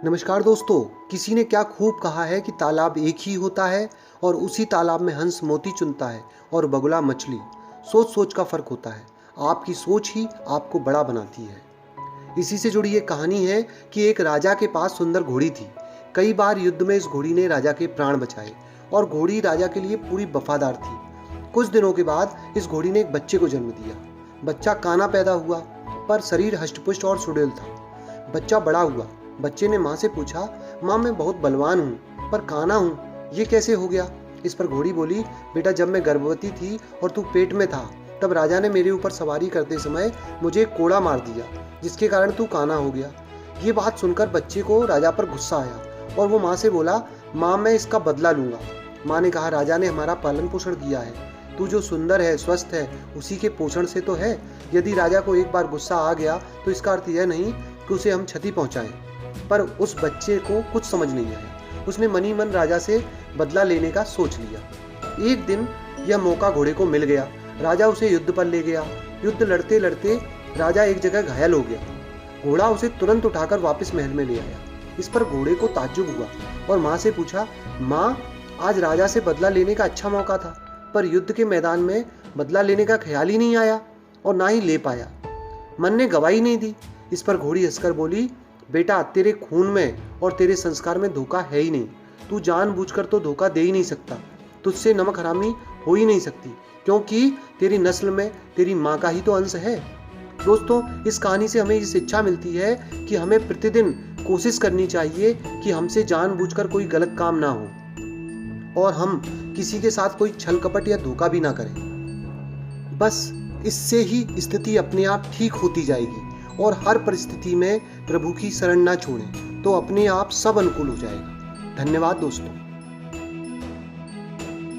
नमस्कार दोस्तों। किसी ने क्या खूब कहा है कि तालाब एक ही होता है और उसी तालाब में हंस मोती चुनता है और बगुला मछली। सोच सोच का फर्क होता है। आपकी सोच ही आपको बड़ा बनाती है। इसी से जुड़ी एक कहानी है कि एक राजा के पास सुंदर घोड़ी थी। कई बार युद्ध में इस घोड़ी ने राजा के प्राण बचाए और घोड़ी राजा के लिए पूरी वफादार थी। कुछ दिनों के बाद इस घोड़ी ने एक बच्चे को जन्म दिया। बच्चा काना पैदा हुआ, पर शरीर हष्टपुष्ट और सुडौल था। बच्चा बड़ा हुआ। बच्चे ने माँ से पूछा, माँ मैं बहुत बलवान हूँ पर काना हूँ, ये कैसे हो गया? इस पर घोड़ी बोली, बेटा जब मैं गर्भवती थी और तू पेट में था तब राजा ने मेरे ऊपर सवारी करते समय मुझे एक कोड़ा मार दिया, जिसके कारण तू काना हो गया। ये बात सुनकर बच्चे को राजा पर गुस्सा आया और वो माँ से बोला, माँ मैं इसका बदला लूंगा। माँ ने कहा, राजा ने हमारा पालन पोषण किया है, तू जो सुंदर है स्वस्थ है उसी के पोषण से तो है। यदि राजा को एक बार गुस्सा आ गया तो इसका अर्थ यह नहीं कि उसे हम क्षति पहुंचाएं। पर उस बच्चे को कुछ समझ नहीं आया। उसने मनी मन राजा से बदला लेने का सोच लिया। एक दिन यह मौका घोड़े को मिल गया। राजा उसे युद्ध पर ले गया। युद्ध लड़ते लड़ते राजा एक जगह घायल हो गया। घोड़ा उसे तुरंत उठाकर वापस महल में ले आया। इस पर घोड़े को ताज्जुब हुआ और माँ से पूछा, माँ आज राजा से बदला लेने का अच्छा मौका था, पर युद्ध के मैदान में बदला लेने का ख्याल ही नहीं आया और ना ही ले पाया। मन ने गवाही नहीं दी। इस पर घोड़ी हंसकर बोली, बेटा तेरे खून में और तेरे संस्कार में धोखा है ही नहीं। तू जानबूझकर तो धोखा दे ही नहीं सकता। तुझसे नमक हरामी हो ही नहीं सकती, क्योंकि तेरी नस्ल में तेरी माँ का ही तो अंश है। दोस्तों, इस कहानी से हमें ये शिक्षा मिलती है कि हमें प्रतिदिन कोशिश करनी चाहिए कि हमसे जानबूझकर कोई गलत काम ना हो और हम किसी के साथ कोई छल कपट या धोखा भी ना करें। बस इससे ही स्थिति अपने आप ठीक होती जाएगी और हर परिस्थिति में प्रभु की शरण ना छोड़ें तो अपने आप सब अनुकूल हो जाएगा। धन्यवाद दोस्तों।